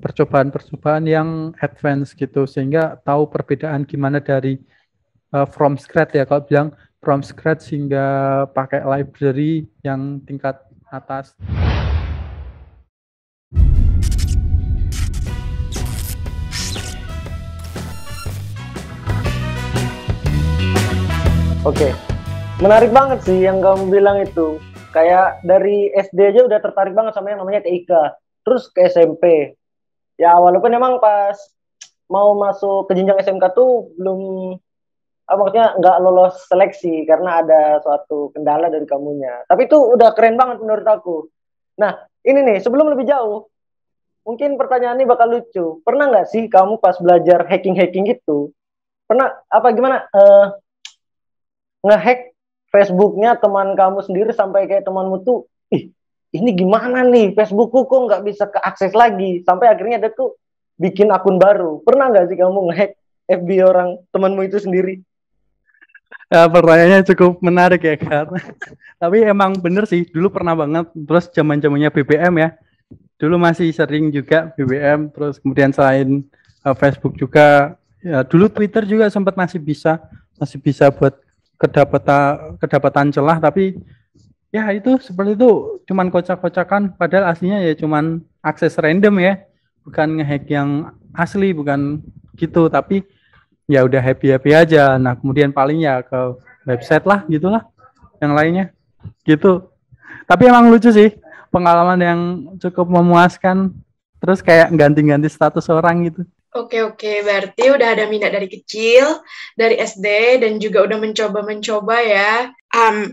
percobaan-percobaan yang advance gitu, sehingga tahu perbedaan gimana dari from scratch ya, kalau bilang from scratch hingga pakai library yang tingkat atas. Oke, menarik banget sih yang kamu bilang itu. Kayak dari SD aja udah tertarik banget sama yang namanya TIK. Terus ke SMP. Ya walaupun emang pas mau masuk ke jenjang SMK tuh belum, maksudnya nggak lolos seleksi karena ada suatu kendala dari kamunya. Tapi itu udah keren banget menurut aku. Nah, ini nih sebelum lebih jauh, mungkin pertanyaan ini bakal lucu. Pernah nggak sih kamu pas belajar hacking-hacking gitu, pernah apa gimana ngehack Facebooknya teman kamu sendiri sampai kayak temanmu tuh, ih ini gimana nih Facebookku kok nggak bisa keakses lagi, sampai akhirnya dia tuh bikin akun baru. Pernah nggak sih kamu ngehack FB orang temanmu itu sendiri? Pertanyaannya cukup menarik ya kan. Tapi emang bener sih, dulu pernah banget. Terus zaman-zamannya BBM ya, dulu masih sering juga BBM. Terus kemudian selain Facebook juga, ya dulu Twitter juga sempat masih bisa buat kedapatan celah. Tapi ya itu seperti itu, cuman kocak-kocakan. Padahal aslinya ya cuman akses random ya, bukan ngehack yang asli, bukan gitu. Tapi ya udah happy aja. Nah kemudian paling ya ke website lah gitulah, yang lainnya gitu. Tapi emang lucu sih, pengalaman yang cukup memuaskan. Terus kayak ganti-ganti status orang gitu. Oke, berarti udah ada minat dari kecil, dari SD, dan juga udah mencoba ya.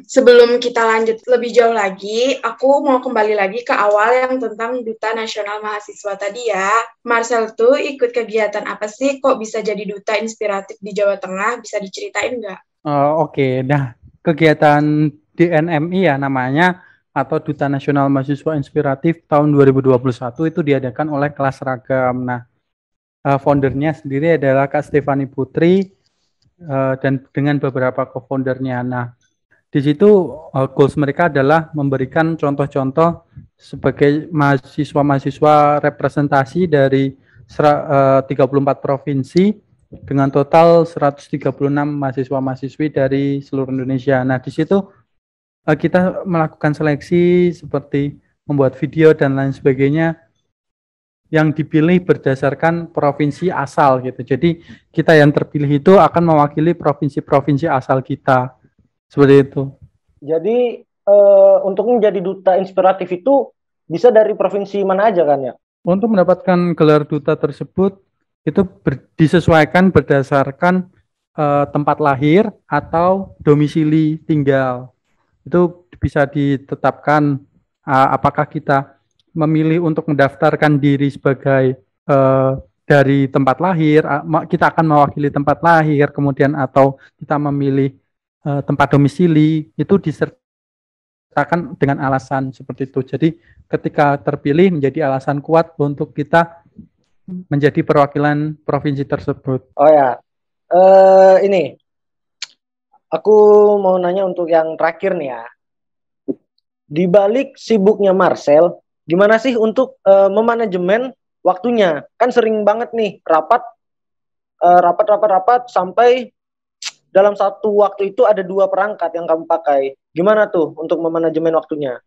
Sebelum kita lanjut lebih jauh lagi, aku mau kembali lagi ke awal yang tentang Duta Nasional Mahasiswa tadi ya. Marcel tuh ikut kegiatan apa sih kok bisa jadi duta inspiratif di Jawa Tengah? Bisa diceritain nggak? Oke. Nah kegiatan DNMI ya namanya, atau Duta Nasional Mahasiswa Inspiratif tahun 2021 itu diadakan oleh Kelas Ragam. Nah foundernya sendiri adalah Kak Stefani Putri dan dengan beberapa co-foundernya. Nah, di situ goals mereka adalah memberikan contoh-contoh sebagai mahasiswa-mahasiswa representasi dari 34 provinsi dengan total 136 mahasiswa-mahasiswi dari seluruh Indonesia. Nah, di situ kita melakukan seleksi seperti membuat video dan lain sebagainya, yang dipilih berdasarkan provinsi asal gitu. Jadi kita yang terpilih itu akan mewakili provinsi-provinsi asal kita. Seperti itu. Jadi untuk menjadi duta inspiratif itu bisa dari provinsi mana aja kan ya? Untuk mendapatkan gelar duta tersebut itu disesuaikan berdasarkan tempat lahir atau domisili tinggal. Itu bisa ditetapkan apakah kita memilih untuk mendaftarkan diri sebagai dari tempat lahir, kita akan mewakili tempat lahir, kemudian atau kita memilih tempat domisili, itu disertakan dengan alasan seperti itu. Jadi ketika terpilih menjadi alasan kuat untuk kita menjadi perwakilan provinsi tersebut. Oh ya, ini aku mau nanya untuk yang terakhir nih ya. Di balik sibuknya Marcel, gimana sih untuk memanajemen waktunya? Kan sering banget nih rapat sampai dalam satu waktu itu ada 2 perangkat yang kamu pakai. Gimana tuh untuk memanajemen waktunya?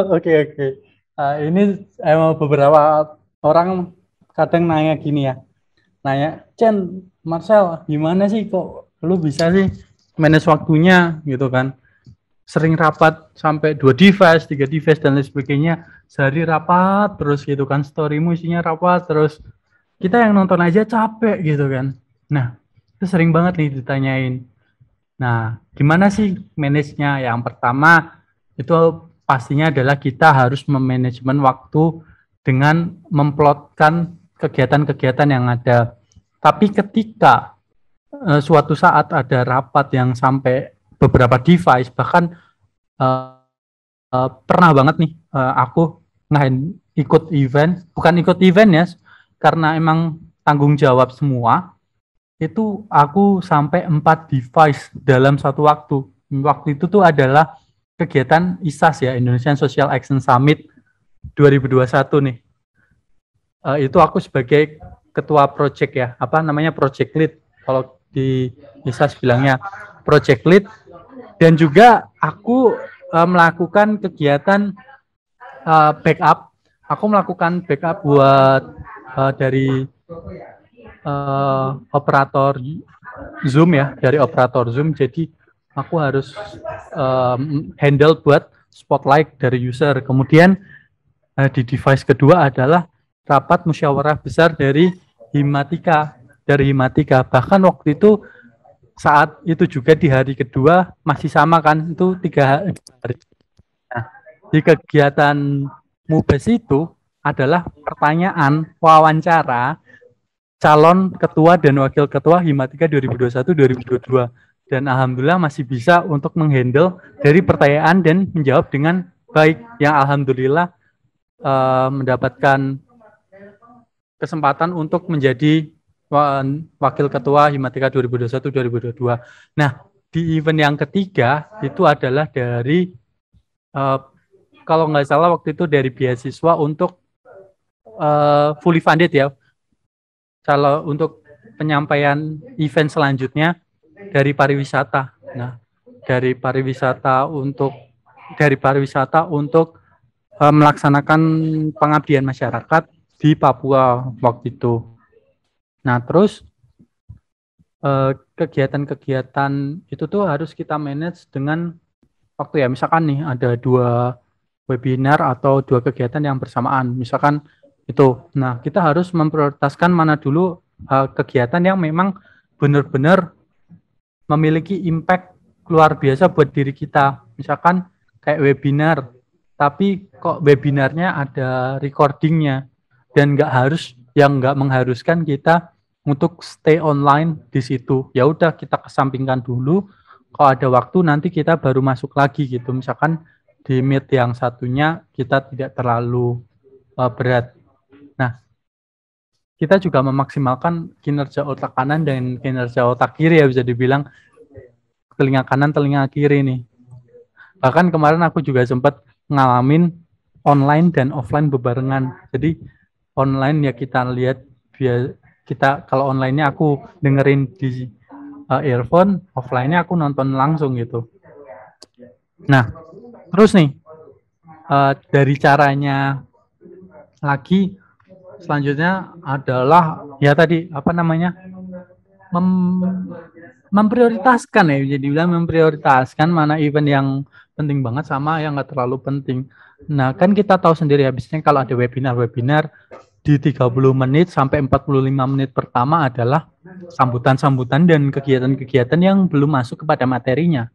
Oke. Ini emang beberapa orang kadang nanya gini ya. Nanya, Chen, Marcel, gimana sih kok lu bisa sih manage waktunya gitu kan? Sering rapat sampai 2 device, 3 device dan lain sebagainya. Sehari rapat terus gitu kan, storymu isinya rapat terus. Kita yang nonton aja capek gitu kan. Nah, itu sering banget nih ditanyain. Nah, gimana sih manage-nya? Yang pertama itu pastinya adalah kita harus memanajemen waktu dengan memplotkan kegiatan-kegiatan yang ada. Tapi ketika suatu saat ada rapat yang sampai beberapa device, bahkan pernah banget nih aku bukan ikut event ya, karena emang tanggung jawab semua, itu aku sampai 4 device dalam satu waktu. Waktu itu tuh adalah kegiatan ISAS ya, Indonesian Social Action Summit 2021 nih. itu aku sebagai ketua project ya, apa namanya project lead kalau di ISAS bilangnya project lead, dan juga aku melakukan kegiatan backup. Aku melakukan backup buat dari operator Zoom ya, dari operator Zoom. Jadi aku harus handle buat spotlight dari user. Kemudian di device kedua adalah rapat musyawarah besar dari Himatika. Bahkan waktu itu saat itu juga di hari kedua masih sama kan, itu 3 hari. Nah, di kegiatan MUBES itu adalah pertanyaan wawancara calon ketua dan wakil ketua Himatika 2021-2022, dan alhamdulillah masih bisa untuk menghandle dari pertanyaan dan menjawab dengan baik, yang alhamdulillah mendapatkan kesempatan untuk menjadi wakil ketua Himatika 2021-2022. Nah, di event yang ketiga itu adalah dari kalau nggak salah waktu itu dari beasiswa untuk fully funded ya. Kalau untuk penyampaian event selanjutnya dari pariwisata. Nah, dari pariwisata untuk melaksanakan pengabdian masyarakat di Papua waktu itu. Nah, terus kegiatan-kegiatan itu tuh harus kita manage dengan waktu ya. Misalkan nih ada 2 webinar atau 2 kegiatan yang bersamaan, misalkan itu. Nah, kita harus memprioritaskan mana dulu kegiatan yang memang benar-benar memiliki impact luar biasa buat diri kita. Misalkan kayak webinar, tapi kok webinarnya ada recordingnya dan nggak mengharuskan kita untuk stay online di situ. Ya udah, kita kesampingkan dulu. Kalau ada waktu nanti kita baru masuk lagi gitu. Misalkan di meet yang satunya kita tidak terlalu berat. Nah, kita juga memaksimalkan kinerja otak kanan dan kinerja otak kiri ya, bisa dibilang telinga kanan, telinga kiri nih. Bahkan kemarin aku juga sempat ngalamin online dan offline bebarengan. Jadi online ya kita lihat, kita kalau online-nya aku dengerin di earphone, offline-nya aku nonton langsung gitu. Nah, terus nih dari caranya lagi selanjutnya adalah ya tadi apa namanya memprioritaskan ya, jadi bilang memprioritaskan mana event yang penting banget sama yang nggak terlalu penting. Nah, kan kita tahu sendiri ya, biasanya kalau ada webinar di 30 menit sampai 45 menit pertama adalah sambutan-sambutan dan kegiatan-kegiatan yang belum masuk kepada materinya.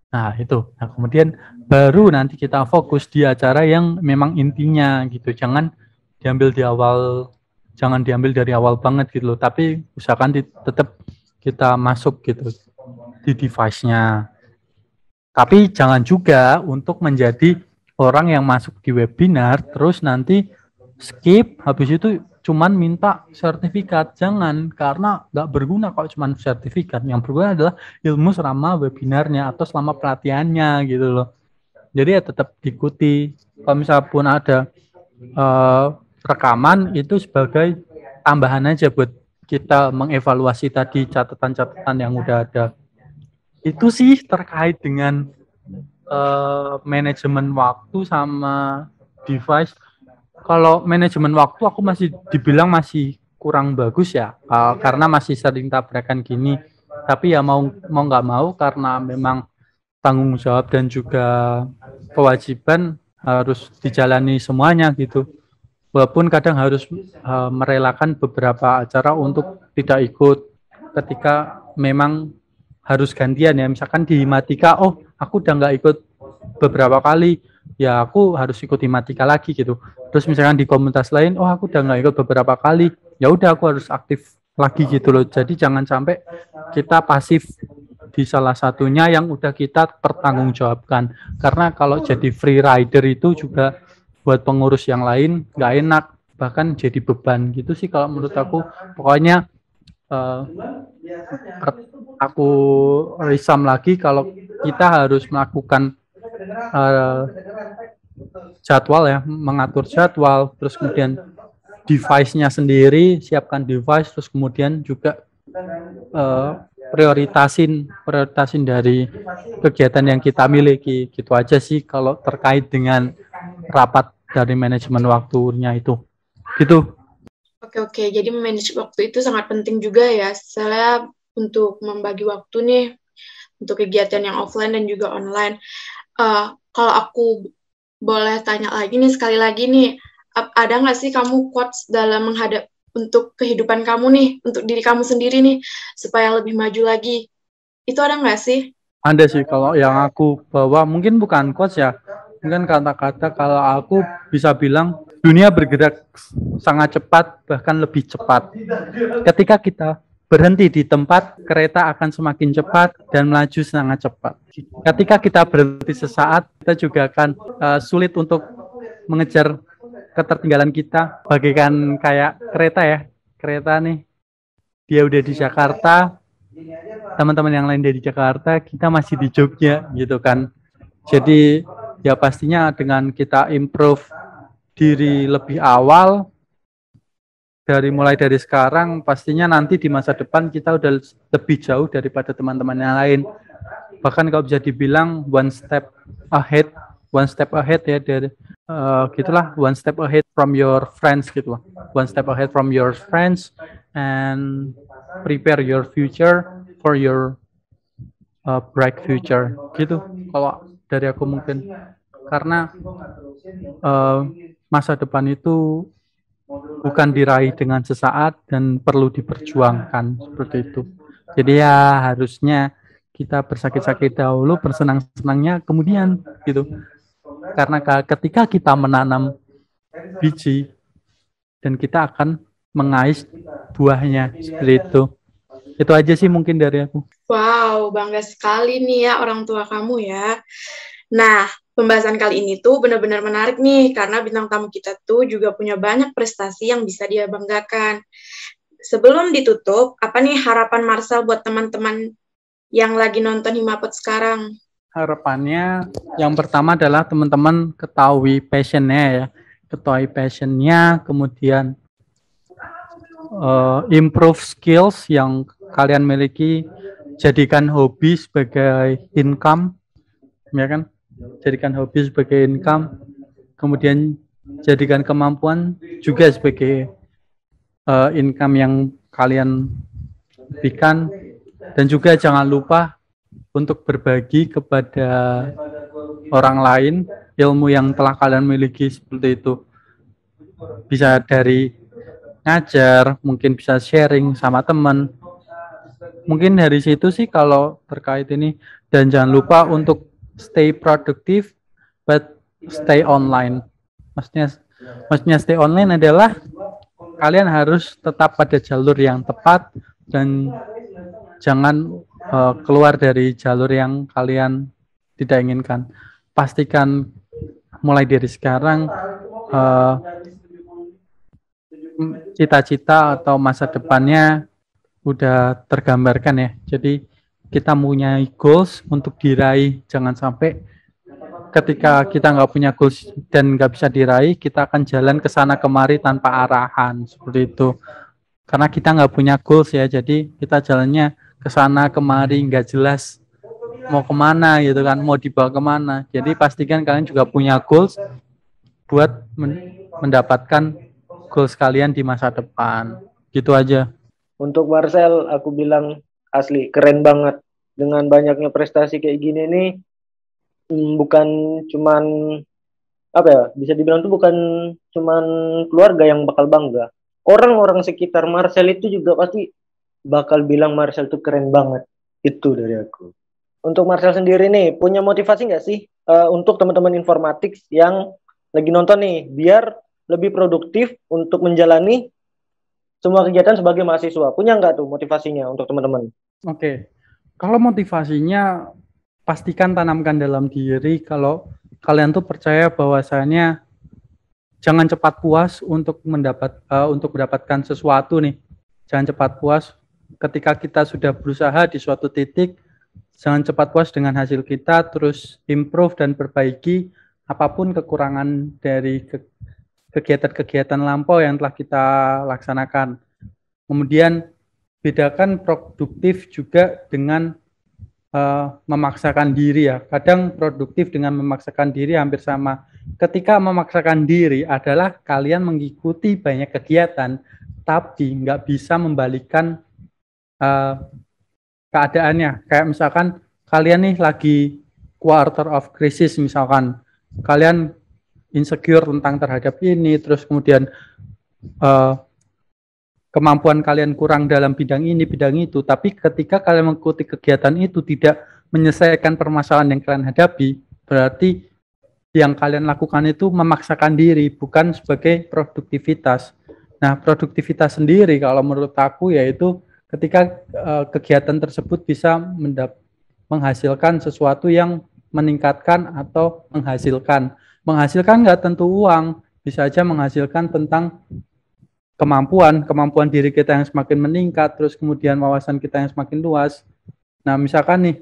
Nah, itu. Nah, kemudian baru nanti kita fokus di acara yang memang intinya gitu. Jangan diambil dari awal banget gitu loh, tapi usahakan tetap kita masuk gitu di device-nya. Tapi jangan juga untuk menjadi orang yang masuk di webinar terus nanti skip, habis itu cuman minta sertifikat. Jangan, karena nggak berguna kalau cuman sertifikat. Yang berguna adalah ilmu selama webinarnya atau selama pelatihannya gitu loh. Jadi ya tetap diikuti. Kalau misalnya pun ada rekaman, itu sebagai tambahan aja buat kita mengevaluasi tadi catatan-catatan yang udah ada. Itu sih terkait dengan manajemen waktu sama device. Kalau manajemen waktu aku masih dibilang masih kurang bagus ya, karena masih sering tabrakan gini. Tapi ya mau nggak mau, karena memang tanggung jawab dan juga kewajiban harus dijalani semuanya gitu. Walaupun kadang harus merelakan beberapa acara untuk tidak ikut ketika memang harus gantian ya. Misalkan di Himatika, oh aku udah nggak ikut beberapa kali, ya aku harus ikut Himatika lagi gitu. Terus misalkan di komunitas lain, oh aku udah nggak ikut beberapa kali, ya udah aku harus aktif lagi gitu loh. Jadi jangan sampai kita pasif di salah satunya yang udah kita pertanggungjawabkan. Karena kalau jadi free rider itu juga buat pengurus yang lain nggak enak, bahkan jadi beban gitu sih kalau menurut aku. Pokoknya aku resum lagi, kalau kita harus melakukan jadwal ya, mengatur jadwal, terus kemudian device-nya sendiri, siapkan device, terus kemudian juga prioritasin dari kegiatan yang kita miliki. Gitu aja sih kalau terkait dengan rapat dari manajemen waktunya itu. Gitu. Oke. Jadi memanage waktu itu sangat penting juga ya. Saya untuk membagi waktu nih untuk kegiatan yang offline dan juga online. Kalau aku boleh tanya lagi nih, sekali lagi nih, ada nggak sih kamu quotes dalam menghadap untuk kehidupan kamu nih, untuk diri kamu sendiri nih, supaya lebih maju lagi? Itu ada nggak sih? Ada sih, kalau yang aku bawa mungkin bukan quotes ya, mungkin kata-kata. Kalau aku bisa bilang dunia bergerak sangat cepat, bahkan lebih cepat. Ketika kita berhenti di tempat, kereta akan semakin cepat dan melaju sangat cepat. Ketika kita berhenti sesaat, kita juga akan sulit untuk mengejar ketertinggalan kita. Bagaikan kayak kereta ya, kereta nih, dia udah di Jakarta, teman-teman yang lain dari Jakarta, kita masih di Jogja gitu kan. Jadi ya pastinya dengan kita improve diri lebih awal, mulai dari sekarang, pastinya nanti di masa depan kita udah lebih jauh daripada teman-teman yang lain. Bahkan kalau bisa dibilang one step ahead ya, dari gitulah, one step ahead from your friends gitu lah. One step ahead from your friends and prepare your future for your bright future gitu. Kalau dari aku mungkin, karena masa depan itu bukan diraih dengan sesaat dan perlu diperjuangkan, seperti itu. Jadi ya harusnya kita bersakit-sakit dahulu, bersenang-senangnya kemudian gitu. Karena ketika kita menanam biji dan kita akan mengais buahnya, seperti itu. Itu aja sih mungkin dari aku. Wow, bangga sekali nih ya orang tua kamu ya. Nah, pembahasan kali ini tuh benar-benar menarik nih, karena bintang tamu kita tuh juga punya banyak prestasi yang bisa dia banggakan. Sebelum ditutup, apa nih harapan Marcel buat teman-teman yang lagi nonton Himapot sekarang? Harapannya yang pertama adalah teman-teman ketahui passionnya ya. Kemudian improve skills yang kalian miliki, jadikan hobi sebagai income, ya kan? Jadikan hobi sebagai income, kemudian jadikan kemampuan juga sebagai income yang kalian berikan, dan juga jangan lupa untuk berbagi kepada orang lain ilmu yang telah kalian miliki, seperti itu. Bisa dari ngajar, mungkin bisa sharing sama teman. Mungkin dari situ sih kalau terkait ini. Dan jangan lupa untuk stay productive but stay online. Maksudnya stay online adalah kalian harus tetap pada jalur yang tepat dan jangan keluar dari jalur yang kalian tidak inginkan. Pastikan mulai dari sekarang cita-cita atau masa depannya udah tergambarkan ya. Jadi kita mempunyai goals untuk diraih. Jangan sampai ketika kita nggak punya goals dan nggak bisa diraih, kita akan jalan ke sana kemari tanpa arahan, seperti itu. Karena kita nggak punya goals ya, jadi kita jalannya ke sana kemari, nggak jelas mau kemana gitu kan, mau dibawa kemana. Jadi pastikan kalian juga punya goals buat mendapatkan goals kalian di masa depan. Gitu aja. Untuk Marcel, aku bilang asli keren banget. Dengan banyaknya prestasi kayak gini nih, bukan cuman apa ya, bisa dibilang tuh bukan cuman keluarga yang bakal bangga. Orang-orang sekitar Marcel itu juga pasti bakal bilang Marcel tuh keren banget. Itu dari aku. Untuk Marcel sendiri nih, punya motivasi nggak sih untuk teman-teman informatik yang lagi nonton nih, biar lebih produktif untuk menjalani semua kegiatan sebagai mahasiswa? Punya nggak tuh motivasinya untuk teman-teman? Oke. Kalau motivasinya, pastikan tanamkan dalam diri kalau kalian tuh percaya bahwasanya jangan cepat puas untuk mendapatkan sesuatu nih. Jangan cepat puas ketika kita sudah berusaha di suatu titik. Jangan cepat puas dengan hasil kita, terus improve dan perbaiki apapun kekurangan dari kegiatan-kegiatan lampau yang telah kita laksanakan. Kemudian bedakan produktif juga dengan memaksakan diri ya. Kadang produktif dengan memaksakan diri hampir sama. Ketika memaksakan diri adalah kalian mengikuti banyak kegiatan, tapi nggak bisa membalikan keadaannya. Kayak misalkan kalian nih lagi quarter of crisis, misalkan kalian insecure tentang terhadap ini, terus kemudian kemampuan kalian kurang dalam bidang ini, bidang itu, tapi ketika kalian mengikuti kegiatan itu tidak menyelesaikan permasalahan yang kalian hadapi, berarti yang kalian lakukan itu memaksakan diri, bukan sebagai produktivitas. Nah, produktivitas sendiri kalau menurut aku yaitu ketika kegiatan tersebut bisa menghasilkan sesuatu yang meningkatkan atau menghasilkan. Menghasilkan nggak tentu uang, bisa aja menghasilkan tentang kemampuan diri kita yang semakin meningkat, terus kemudian wawasan kita yang semakin luas. Nah, misalkan nih,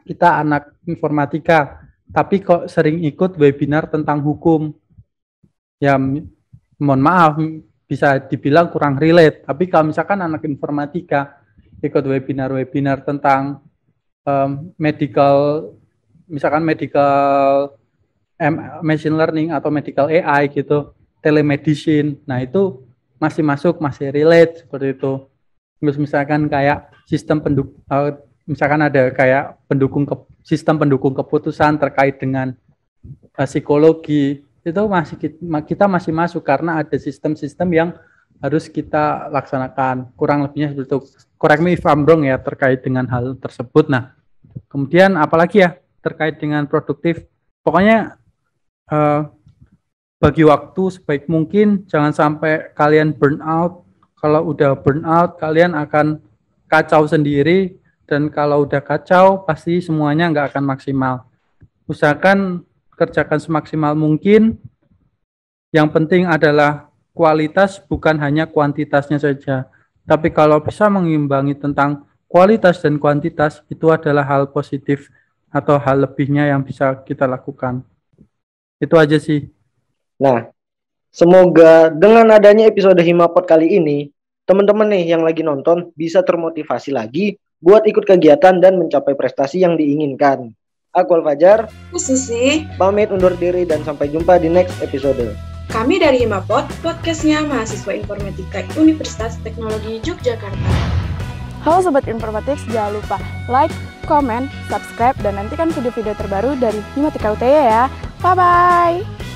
kita anak informatika, tapi kok sering ikut webinar tentang hukum. Ya, mohon maaf, bisa dibilang kurang relate. Tapi kalau misalkan anak informatika, ikut webinar-webinar tentang medical, misalkan medical machine learning atau medical AI gitu, telemedicine, nah itu masih masuk, masih relate seperti itu. Terus misalkan kayak sistem misalkan ada kayak sistem pendukung keputusan terkait dengan psikologi, itu kita masih masuk karena ada sistem-sistem yang harus kita laksanakan. Kurang lebihnya seperti itu. Correct me if I'm wrong ya terkait dengan hal tersebut. Nah, kemudian apalagi ya terkait dengan produktif. Pokoknya bagi waktu sebaik mungkin, jangan sampai kalian burn out. Kalau udah burn out, kalian akan kacau sendiri, dan kalau udah kacau, pasti semuanya nggak akan maksimal. Usahakan kerjakan semaksimal mungkin. Yang penting adalah kualitas, bukan hanya kuantitasnya saja. Tapi kalau bisa mengimbangi tentang kualitas dan kuantitas, itu adalah hal positif atau hal lebihnya yang bisa kita lakukan. Itu aja sih. Nah, semoga dengan adanya episode Himapot kali ini, teman-teman nih yang lagi nonton bisa termotivasi lagi buat ikut kegiatan dan mencapai prestasi yang diinginkan. Aku Al-Fajar, Susi, pamit undur diri dan sampai jumpa di next episode. Kami dari Himapot, podcastnya mahasiswa informatika Universitas Teknologi Yogyakarta. Halo Sobat Informatics, jangan lupa like, comment, subscribe, dan nantikan video-video terbaru dari Himatika UTY ya. Bye-bye!